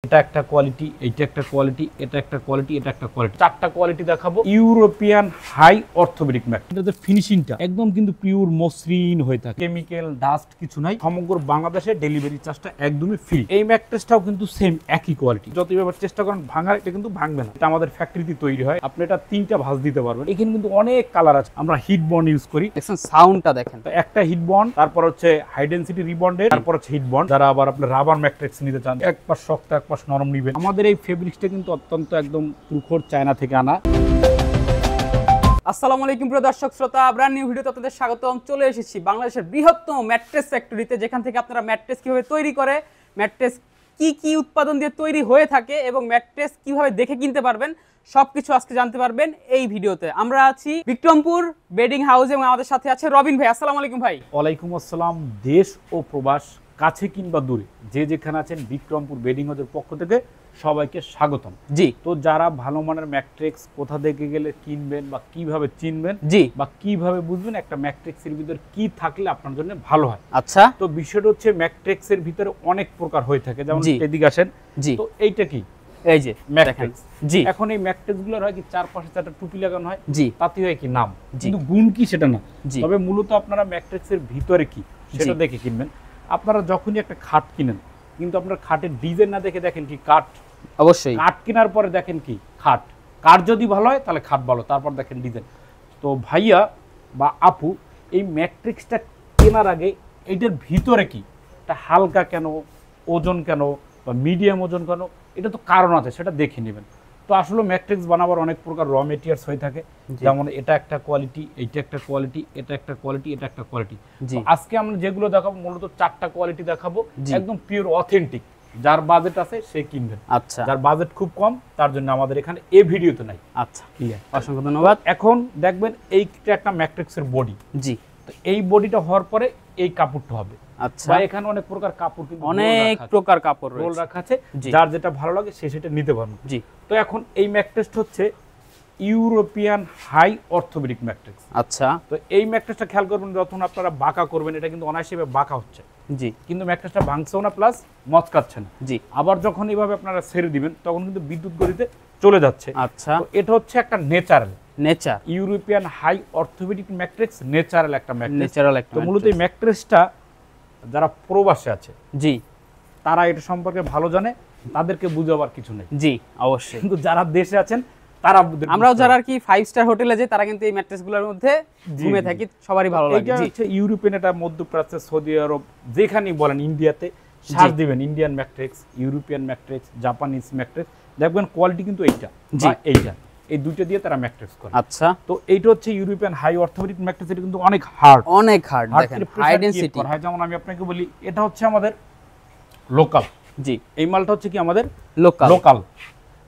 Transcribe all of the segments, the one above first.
এটা একটা কোয়ালিটি, এইটা একটা কোয়ালিটি, এটা একটা কোয়ালিটি, এটা একটা কোয়ালিটি, চারটা কোয়ালিটি দেখাবো। ইউরোপিয়ান হাই অর্থোপেডিক ম্যাট্রেস, এটাতে ফিনিশিংটা একদম কিন্তু পিওর মসৃণ হয়ে থাকে, কেমিক্যাল ডাস্ট কিছু নাই। সমগ্র বাংলাদেশে ডেলিভারি চার্জটা একদমই ফ্রি। এই ম্যাট্রেসটাও কিন্তু সেম একই কোয়ালিটি, যতই ব্যাপার চেষ্টা করেন ভাঙার, এটা কিন্তু ভাঙবে না। এটা আমাদের ফ্যাক্টরিতে তৈরি হয়। আপনি এটা 3টা ভাঁজ দিতে পারবেন। এখানে কিন্তু অনেক কালার আছে। আমরা হিট বন্ড ইউজ করি। দেখছেন সাউন্ডটা দেখেন, একটা হিট বন্ড, তারপর হচ্ছে হাই ডেনসিটি রিবন্ডেড, তারপর হচ্ছে হিট বন্ড। যারা আবার আপনার রাবার ম্যাট্রিক্স নিতে চান, এক পাশ শক্ত এক পাশ নরম নিবেন। আমাদের এই ফেব্রিক্সটা কিন্তু অত্যন্ত একদম তুখোড় চায়না থেকে আনা। আসসালামু আলাইকুম প্রিয় দর্শক শ্রোতা, ব্র্যান্ড নিউ ভিডিওতে আপনাদের স্বাগতম। চলে এসেছি বাংলাদেশের বৃহত্তম ম্যাট্রেস ফ্যাক্টরিতে, যেখান থেকে আপনারা ম্যাট্রেস কিভাবে তৈরি করে, ম্যাট্রেস কি উৎপাদন দিয়ে তৈরি হয়ে থাকে এবং ম্যাট্রেস কিভাবে দেখে কিনতে পারবেন, সবকিছু আজকে জানতে পারবেন এই ভিডিওতে। আমরা আছি বিক্রমপুর বেডিং হাউস এবং আমাদের সাথে আছে রবিন ভাই। আসসালামু আলাইকুম ভাই। ওয়ালাইকুম আসসালাম। দেশ ও প্রবাস, কাছে কিংবা দূরে, যে যেখানে আছেন, বিক্রমপুর বেডিং হাউসের পক্ষ থেকে সবাইকে স্বাগতম। জি। তো যারা ভালো মানের ম্যাট্রিক্স কোথা থেকে গেলে কিনবেন বা কিভাবে চিনবেন, জি, বা কিভাবে বুঝবেন একটা ম্যাট্রিক্সের ভিতরে কি থাকলে আপনার জন্য ভালো হয়। আচ্ছা। তো বিষয়টা হচ্ছে ম্যাট্রিক্সের ভিতরে অনেক প্রকার হয়ে থাকে, যেমন এদিকে আসেন। জি। তো এইটা কি? এই যে ম্যাট্রিক্স। জি। এখন এই ম্যাট্রিক্স গুলোর হয় কি চারপাশে চারটা টুপি লাগানো হয়। জি। তাতে হয় কি নাম, কিন্তু গুণ কি সেটা না। তবে মূলত আপনারা ম্যাট্রিক্সের ভিতরে কি সেটা দেখে কিনবেন। আপনারা যখনই একটা খাট কিনেন, কিন্তু আপনার খাটের ডিজাইন না দেখে দেখেন কি কাঠ। অবশ্যই কাঠ কেনার পরে দেখেন কি খাট। কাঠ যদি ভালো হয় তাহলে খাট ভালো, তারপর দেখেন ডিজাইন। তো ভাইয়া বা আপু, এই ম্যাট্রিক্সটা কেনার আগে এইটার ভিতরে কি, এটা হালকা কেন, ওজন কেন, বা মিডিয়াম ওজন কেন, এটা তো কারণ আছে, সেটা দেখে নেবেন। তো আসলে ম্যাট্রিক্স বানাবার অনেক প্রকার র মেটেরিয়ালস হয়ে থাকে, যেমন এটা একটা কোয়ালিটি, এইটা একটা কোয়ালিটি, এটা একটা কোয়ালিটি, এটা একটা কোয়ালিটি। আজকে আমরা যেগুলো দেখাবো মূলত 4টা কোয়ালিটি দেখাবো, একদম পিওর অথেন্টিক। যার বাজেট আছে সে কিনবেন। আচ্ছা। যার বাজেট খুব কম তার জন্য আমাদের এখানে এই ভিডিওতে নাই। আচ্ছা, ক্লিয়ার। অসংখ্য ধন্যবাদ। এখন দেখবেন এইটা একটা ম্যাট্রিক্সের বডি। জি। তো এই বডিটা হওয়ার পরে এই কাপড়টা হবে। আচ্ছা। বা এখানে অনেক প্রকার কাপড়, কিন্তু অনেক প্রকার কাপড় রোল রয়েছে, রাখা আছে। যার যেটা ভালো লাগে সে সেটা নিতে পারবে। জি। তো এখন এই ম্যাট্রেসটা হচ্ছে ইউরোপিয়ান হাই অর্থোপেডিক ম্যাট্রেস। আচ্ছা। তো এই ম্যাট্রেসটা খেয়াল করবেন, যখন আপনারা বাঁকা করবেন, এটা কিন্তু অনায়াসে বাঁকা হচ্ছে। জি। কিন্তু ম্যাট্রেসটা ভাঙছেও না, প্লাস মচকাচ্ছে না। জি। আবার যখন এইভাবে আপনারা ছেড়ে দিবেন, তখন কিন্তু বিদ্যুৎ গতিতে চলে যাচ্ছে। আচ্ছা। তো এটা হচ্ছে একটা natural nature European high orthopaedic mattress, natural একটা ম্যাট্রেস। ন্যাচারাল একটা। তো মূলত এই ম্যাট্রেসটা যারা প্রবাসে আছে, জি, তারা এটা সম্পর্কে ভালো জানে, তাদেরকে বুঝাবার কিছু নেই। জি, অবশ্যই। কিন্তু যারা দেশে আছেন, তারা আমরাও যারা আর কি 5 স্টার হোটেলে যাই, তারা কিন্তু এই ম্যাট্রেসগুলোর মধ্যে ঘুমিয়ে থাকি, সবারই ভালো লাগে। এটা হচ্ছে ইউরোপিয়ান, এটা মধ্যপ্রাচ্য, সৌদি আরব, যেখানেই বলেন, ইন্ডিয়াতে সার্চ দিবেন Indian matrix, European matrix, Japanese matrix, দেখবেন কোয়ালিটি কিন্তু এইটা বা এইটা, এই দুটো দিয়ে তারা ম্যাট্রিক্স করে। আচ্ছা। তো এইটা হচ্ছে ইউরোপিয়ান হাই অর্থোপেডিক ম্যাট্রিক্স। এটা কিন্তু অনেক হার্ড, অনেক হার্ড। দেখেন হাই ডেনসিটি। যেমন আমি আপনাকে বলি, এটা হচ্ছে আমাদের লোকাল। জি। এই মালটা হচ্ছে কি আমাদের লোকাল।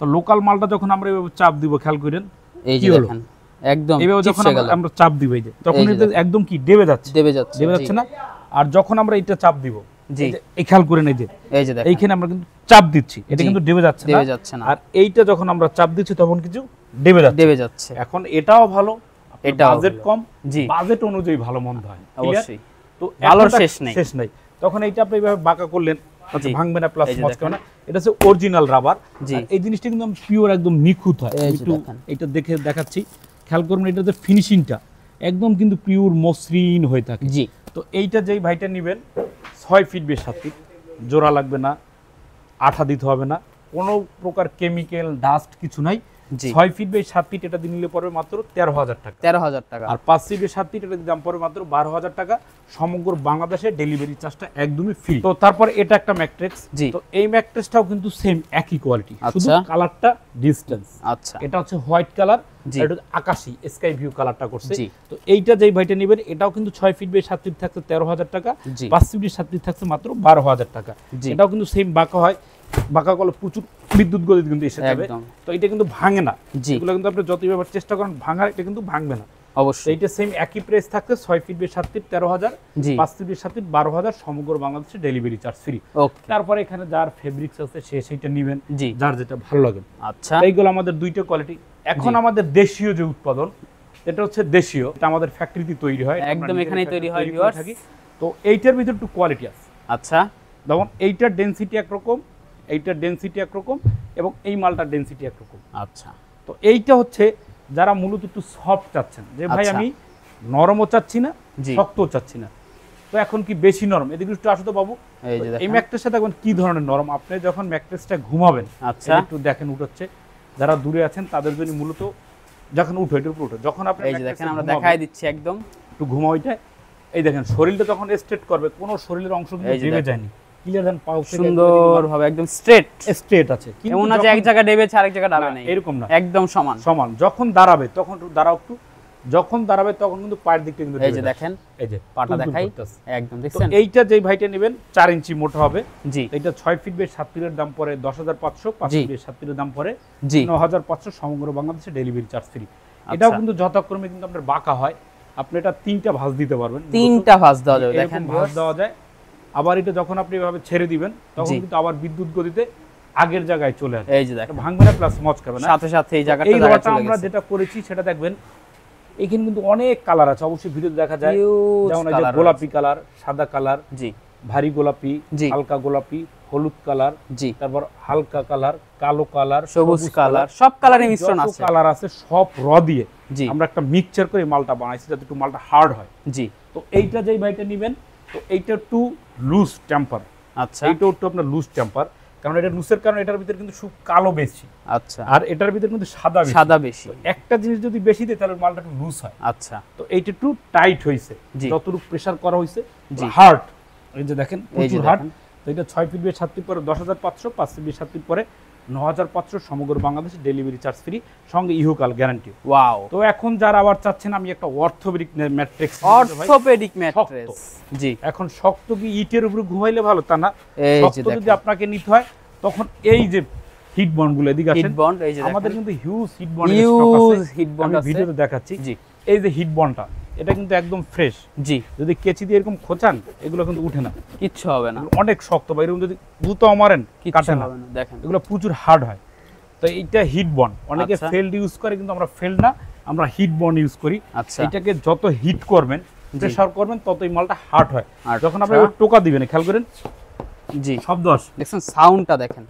তো লোকাল মালটা যখন আমরা এভাবে চাপ দিব, খেয়াল করেন এই যে দেখেন একদম এইভাবে যখন আমরা চাপ দিব, এই যে তখন এটা একদম কি দেবে যাচ্ছে না। আর যখন আমরা এটা চাপ দিব, জি, এই খেয়াল করেন, এই যে দেখেন এইখানে আমরা কিন্তু চাপ দিচ্ছি, এটা কিন্তু দেবে যাচ্ছে না। আর এইটা যখন আমরা চাপ দিচ্ছি, তখন কিছু দেবে যাচ্ছে। এখন এটাও ভালো, এটা বাজেট কম, বাজেট অনুযায়ী ভালো মন্দ হয় অবশ্যই। তো ভালোর শেষ নাই। তখন এইটা আপনি এইভাবে বাঁকা করলেন, ভাঙবে না, প্লাস মচকাবে না। এটা হচ্ছে অরিজিনাল রাবার। এই জিনিসটা কিন্তু পিওর একদম নিখুঁত হয়। একটু এটা দেখে দেখাচ্ছি, খেয়াল করবেন, এটাতে ফিনিশিংটা একদম কিন্তু পিওর মসৃণ হয়ে থাকে। জি। তো এইটা যেই ভাইটা নেবেন, 6 ফিট বেশ 7 ফিট, জোড়া লাগবে না, আঠা দিতে হবে না, কোনো প্রকার কেমিক্যাল ডাস্ট কিছু নাই। 6 ফিট বেশ 7 ফিট এটা নিলে পড়বে মাত্র 13,000 টাকা। 13,000 টাকা। আর 5 ফিট বেশ 7 ফিট এটা দাম পড়বে মাত্র 12,000 টাকা। সমগ্র বাংলাদেশে ডেলিভারি চার্জটা একদমই ফ্রি। তো তারপর এটা একটা ম্যাট্রিক্স। তো এই ম্যাট্রিক্সটাও কিন্তু সেম একই কোয়ালিটি, শুধু কালারটা ডিসটেন্স। আচ্ছা। এটা হচ্ছে হোয়াইট কালার, এটা আকাশী স্কাই ভিউ কালারটা করছে। তো এইটা যেই ভাইটা নেবেন, এটাও কিন্তু 6 ফিট বেশ 7 ফিট থাকছে 13,000 টাকা, 5 ফিট বেশ 7 ফিট থাকছে মাত্র 12,000 টাকা। এটাও কিন্তু সেম বাঁকা হয়, বাঁকা করলে প্রচুর বিদ্যুৎ গতিতে কিন্তু এসে যাবে। তো এটা কিন্তু ভাঙে না, এগুলো কিন্তু আপনি যতই ব্যাপার চেষ্টা করেন ভাঙার, এটা কিন্তু ভাঙবে না অবশ্যই। এইটা সেম একই প্রাইস থাকছে, 6 ফিট বেশ 7 ফিট 13,000, 5 ফিট বেশ 7 ফিট 12,000, সমগ্র বাংলাদেশে ডেলিভারি চার্জ ফ্রি। তারপরে এখানে যার ফেব্রিক্স আছে সে সেইটা নেবেন, যার যেটা ভালো লাগে। আচ্ছা। এইগুলো আমাদের দুইটা কোয়ালিটি। এখন আমাদের দেশীয় যে উৎপাদন, এটা হচ্ছে দেশীয়, এটা আমাদের ফ্যাক্টরিতে তৈরি হয়, একদম এখানেই তৈরি হয় ভিউয়ার্স। তো এইটার ভিতর একটু কোয়ালিটি আছে। আচ্ছা। যেমন এইটার ডেনসিটি একরকম, এইটার ডেনসিটি একরকম এবং এই মালটার ডেনসিটি একরকম। আচ্ছা, তো এইটা হচ্ছে যারা মূলত একটু সফট চাচ্ছেন, যে ভাই আচ্ছা। আমি নরমও চাচ্ছি না জি। শক্তও চাচ্ছি না, তো এখন কি বেশি নরম, এদিকে একটু আসো তো বাবু। এই যে এই দেখেন। ম্যাট্রেসটা দেখবেন কি ধরনের নরম, আপনি যখন ম্যাট্রেসটা ঘুমাবেন আচ্ছা। একটু দেখেন উঠছে, যারা দূরে আছেন তাদের জন্য মূলত যখন উঠো এটার উপর উঠো, যখন আপনি এই যে দেখেন আমরা দেখাই দিচ্ছি একদম একটু ঘুমাও ওইটায়, এই দেখেন শরীরটা যখন স্ট্রেট করবে কোনো শরীরের অংশ কিন্তু এই যে ডেবে দেখেন। যায়নি, ক্লিয়ার দেন পাও সুন্দরভাবে একদম স্ট্রেট, স্ট্রেট আছে, এমন না যে এক জায়গায় ডেবেছে আরেক জায়গায় ডাবে না, নাই, এরকম না, একদম সমান সমান। যখন দাঁড়াবে তখন একটু দাঁড়াও, একটু যখন দাঁড়াবে তখন কিন্তু পায়ের দিকটা কিন্তু এই যে ডেবে দেখেন যাচ্ছে। এই যে পাটা তুলতুল দেখাই করতেছে। একদম তো দেখছেন। এইটা যেই ভাইটা নেবেন 4 ইঞ্চি মোটা হবে, জি এটা 6 ফিট বাই 7 ফিটের দাম পড়ে 10,500, 5 জি। ফিট বাই 7 ফিটের দাম পড়ে জি 9,500, সমগ্র বাংলাদেশে ডেলিভারি চার্জ ফ্রি। এটাও কিন্তু যথাক্রমে কিন্তু আপনার বাঁকা হয়, আপনি এটা 3টা ভাঁজ দিতে পারবেন, তিনটা ভাঁজ দেওয়া যাবে এরকম দেখেন ভাঁজ দেওয়া যায়। আবার এটা যখন আপনি এভাবে ছেড়ে দিবেন তখন জি। কিন্তু আবার বিদ্যুৎ গতিতে আগের জায়গায় চলে আসবে, এই যে দেখেন ভাঙবে না প্লাস মচকাবে না। সাথে সাথে এই জায়গাটা এই জায়গা রডটা চলে আমরা গেছে। যেটা করেছি সেটা দেখবেন এখানে কিন্তু অনেক কালার আছে, অবশ্যই ভিডিওতে দেখা যায়, Huge যেমন এই যে colour গোলাপি কালার, সাদা কালার, জি ভারী গোলাপি, জি। হালকা গোলাপি, হলুদ কালার, জি তারপর হালকা কালার, কালো কালার, সবুজ কালার, সব কালারের মিশ্রণ আছে। কালার আছে সব র দিয়ে জি আমরা একটা মিক্সচার করে মালটা বানাইছি যাতে একটু মালটা হার্ড হয়। জি তো এইটা যেই ভাইটা নেবেন, তো এইটা একটু লুজ টেম্পার, আচ্ছা এইটাও একটু আপনার লুজ টেম্পার, কারণ এটা লুজের কারণে এটার ভিতরে কিন্তু খুব কালো বেশি, আচ্ছা আর এটার ভিতরে কিন্তু সাদা বেশি। সাদা বেশি, একটা জিনিস যদি বেশি দেয় তাহলে মালটা একটু লুজ হয়। আচ্ছা তো এইটা একটু টাইট হয়েছে, জি। যতটুকু প্রেসার করা হয়েছে জি। হার্ড, এই যে দেখেন এই যে প্রচুর হার্ড। দেখেন। তো এটা 6 ফিট বাই 7 ফিট পরে 10,500, 5 ফিট বাই 7 ফিট পরে 9,500, সমগ্র বাংলাদেশে ডেলিভারি চার্জ ফ্রি, সঙ্গে ইহকাল গ্যারান্টি। ওয়াও তো এখন যারা আবার চাচ্ছেন আমি একটা অর্থোপেডিক ম্যাট্রিক্স, অর্থোপেডিক ম্যাট্রেস, জি এখন শক্ত কি ইটের উপরে ঘুমাইলে ভালো তা না, এই যে শক্ত যদি দেখেন আপনাকে নিতে হয় তখন এই যে হিট বন্ড গুলো এদিকে হিট আসেন, বন্ড, এই যে আমাদের দেখেন কিন্তু huge hit bond huge hit bond আমি আছে, ভিডিওতে দেখাচ্ছি। জি এই যে হিট বন্ডটা এটা কিন্তু একদম ফ্রেশ, জি যদি কেচি দিয়ে এরকম খোঁচান এগুলো কিন্তু উঠে না, কিচ্ছু হবে না, এগুলো অনেক শক্ত, বা এরকম যদি গুতো মারেন কিচ্ছু কাটে না, হবে না দেখেন। এগুলো প্রচুর হার্ড হয়। তো এইটা হিট বন্ড, অনেকে আচ্ছা। ফেল্ড ইউজ করে, কিন্তু আমরা ফেল্ড না, আমরা হিট বন্ড ইউজ করি। আচ্ছা এটাকে যত হিট করবেন, প্রেসার করবেন, ততই মালটা হার্ড হয়। আচ্ছা। যখন আপনি ওই টোকা দিবেন, খেয়াল করেন জি শব্দ আসে। দেখছেন সাউন্ডটা দেখেন।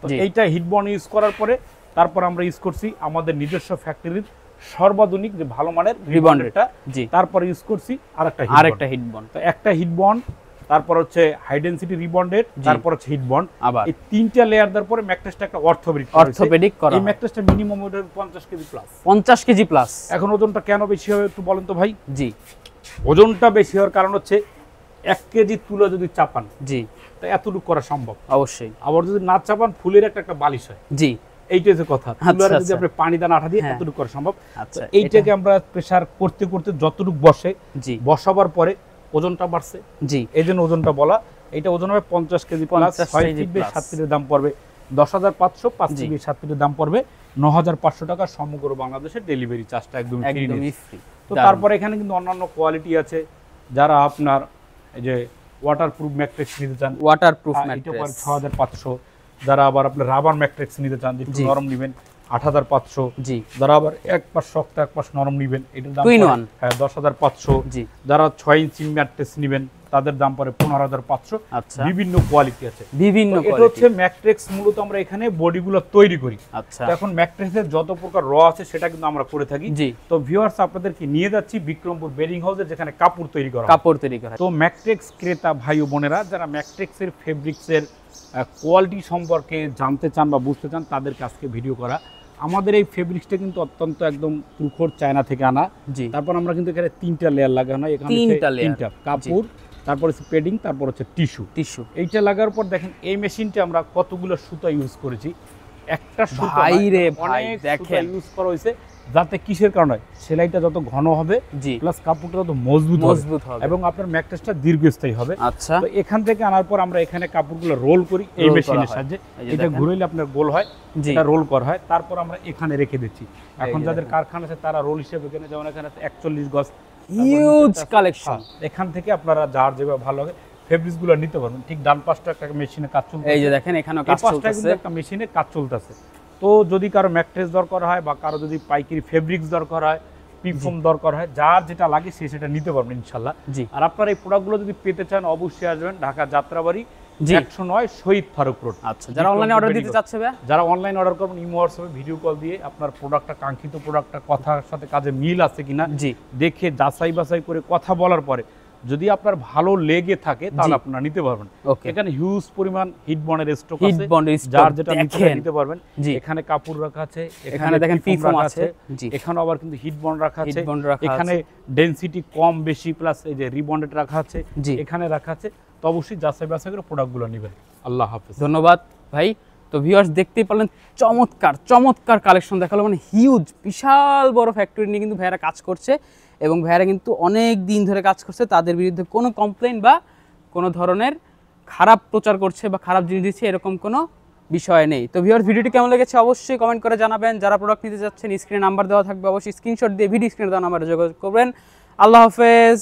তো জি। এইটা হিট বন্ড ইউজ করার পরে তারপর আমরা ইউজ করছি আমাদের নিজস্ব ফ্যাক্টরির সর্বাধুনিক যে ভালো মানের রিবন্ডেরটা, জি তারপরে ইউজ করছি আরেকটা আরেকটা হিট বন্ড, তো একটা হিট বন্ড, তারপর হচ্ছে হাই ডেনসিটি রিবন্ডেড, জি। তারপর হচ্ছে হিট বন্ড, আবার এই তিনটা লেয়ার দেওয়ার পরে ম্যাট্রেসটা একটা অর্থোপেডিক করা এই হয়। ম্যাট্রেসটা minimum weight 50 KG plus. 50 KG plus, এখন ওজনটা কেন বেশি হবে একটু বলেন তো ভাই? জি ওজনটা বেশি হওয়ার কারণ হচ্ছে 1 কেজি তুলা যদি চাপান জি তা এতটুকু করা সম্ভব, অবশ্যই, আবার যদি না চাপান ফুলের একটা বালিশ হয়, জি এইটাই যে কথা। তুলারে যদি আচ্ছা। আপনি পানি দানা আঠা দিয়ে হ্যাঁ। এতটুকু করা সম্ভব। আচ্ছা তো এইটাকে আমরা প্রেসার করতে করতে যতটুকু বসে, জি বসাবার পরে ওজনটা বাড়ছে, জি এই জন্য ওজনটা বলা। এটা ওজন হবে 50 KG plus, 50 6 KG feet by plus। 7 ফিটের দাম পড়বে 10,500, 5 জি। ফিট বাই 7 ফিটের দাম পড়বে 9,500 টাকা, সমগ্র বাংলাদেশে ডেলিভারি চার্জটা একদম ফ্রি। একদমই ফ্রি। তো তারপরে এখানে কিন্তু অন্যান্য কোয়ালিটি আছে, যারা আপনার এই যে ওয়াটারপ্রুফ ম্যাট্রিক্স নিতে চান, ওয়াটারপ্রুফ এটা ম্যাট্রেস, পড়ে 6,500। যারা আবার আপনার রাবার ম্যাট্রিক্স নিতে চান, যেটা জি। নরম নেবেন 8,500। জি যারা আবার এক পাশ শক্ত এক পাশ নরম নেবেন, এটার দাম Two in পড়ে, one। হ্যাঁ 10,500। জি যারা 6 ইঞ্চি ম্যাট্রেস নেবেন তাদের দাম পড়ে 15,500। আচ্ছা বিভিন্ন কোয়ালিটি আছে। বিভিন্ন তো এটা কোয়ালিটি, হচ্ছে ম্যাট্রিক্স, মূলত আমরা এখানে বডিগুলো তৈরি করি। আচ্ছা তো এখন ম্যাট্রিক্সের যত প্রকার র আছে সেটা কিন্তু আমরা করে থাকি। জি তো ভিউয়ার্স আপনাদেরকে নিয়ে যাচ্ছি বিক্রমপুর বেডিং হাউসে, যেখানে কাপড় তৈরি করা হয়। কাপড় তৈরি করা হয়। তো ম্যাট্রিক্স ক্রেতা ভাই ও বোনেরা যারা ম্যাট্রিক্সের ফেব্রিক্সের কোয়ালিটি সম্পর্কে জানতে চান বা বুঝতে চান, তাদের কাছকে ভিডিও করা। আমাদের এই ফেব্রিক্সটা কিন্তু অত্যন্ত একদম তুখোর চায়না থেকে আনা। জি তারপর আমরা কিন্তু এখানে 3টা লেয়ার লাগানো হয়, এখানে তিনটা layer। 3টা কাপড়, তারপর হচ্ছে পেডিং, তারপর হচ্ছে টিস্যু। টিস্যু, এইটা লাগার পর দেখেন এই মেশিনটা আমরা কতগুলো সুতা ইউজ করেছি। একটা সুতা ভাই নয়, রে ভাই, অনেক সুতা দেখেন। ইউজ করা হয়েছে, যাতে কিসের কারণে হয়, সেলাইটা যত ঘন হবে জি প্লাস কাপড়টা যত মজবুত মজবুত হবে, এবং আপনার ম্যাট্রেসটা দীর্ঘস্থায়ী হবে। আচ্ছা তো এখান থেকে আনার পর আমরা এখানে কাপড়গুলো রোল করি এই Roll করা মেশিনের হয়। সাহায্যে। এই যে এটা দেখেন। ঘুরাইলে আপনার গোল হয়, জি এটা রোল করা হয়, তারপর আমরা এখানে রেখে দিচ্ছি। এখন যে যাদের দেখেন। কারখানা আছে তারা রোল হিসেবে এখানে, যেমন এখানে আছে 41 গজ, হিউজ কালেকশন। এখান থেকে আপনারা যার যেভাবে ভালো লাগে ফেব্রিক্স গুলো নিতে পারবেন। ঠিক ডান পাশটা একটা মেশিনে কাজ চলছে, এই যে দেখেন এখানেও এই কাজ পাশটা চলতেছে, কিন্তু একটা মেশিনে কাজ চলতেছে। তো যদি কারো ম্যাট্রেস দরকার হয় বা কারো যদি পাইকারি ফেব্রিক্স দরকার হয়, পিফোম দরকার হয়, যার যেটা লাগে সে সেটা নিতে পারবেন ইনশাল্লাহ। জি আর আপনারা এই প্রোডাক্টগুলো যদি পেতে চান অবশ্যই আসবেন ঢাকা যাত্রাবাড়ি 109 শহীদ ফারুক রোড। আচ্ছা, যারা অনলাইনে অর্ডার দিতে চাচ্ছে ভাই, যারা অনলাইন অর্ডার করবেন ইমো হোয়াটসঅ্যাপে ভিডিও কল দিয়ে আপনার প্রোডাক্টটা, কাঙ্ক্ষিত প্রোডাক্টটা কথার সাথে কাজে মিল আছে কিনা দেখে যাচাই বাছাই করে কথা বলার পরে যদি আপনার ভালো লেগে থাকে তাহলে আপনারা নিতে পারবেন। এখানে হিউজ পরিমাণ হিট বন্ডের স্টক আছে, যার যেটা নিতে পারবেন। এখানে কাপড় রাখা আছে, এখানে দেখেন ফিফোম আছে, এখানে আবার কিন্তু হিট বন্ড রাখা আছে, এখানে ডেনসিটি কম বেশি প্লাস এই যে রিবন্ডেড রাখা আছে, এখানে রাখা আছে। তো অবশ্যই যাচাই বাছাই করে প্রোডাক্টগুলো নেবেন। আল্লাহ হাফেজ। ধন্যবাদ ভাই। তো ভিউয়ার্স দেখতেই পারলেন চমৎকার চমৎকার কালেকশন দেখালো, মানে হিউজ বিশাল বড় ফ্যাক্টরি নিয়ে কিন্তু ভাইয়ারা কাজ করছে এবং ভাইয়ারা কিন্তু অনেক দিন ধরে কাজ করছে। তাদের বিরুদ্ধে কোনো কমপ্লেইন বা কোনো ধরনের খারাপ প্রচার করছে বা খারাপ জিনিস দিচ্ছে এরকম কোনো বিষয় নেই। তো ভিউয়ার্স ভিডিওটি কেমন লেগেছে অবশ্যই কমেন্ট করে জানাবেন। যারা প্রোডাক্ট নিতে যাচ্ছেন স্ক্রিনে নাম্বার দেওয়া থাকবে, অবশ্যই স্ক্রিনশট দিয়ে ভিডিও স্ক্রিনে দেওয়া নাম্বারে যোগাযোগ করবেন। আল্লাহ হাফেজ।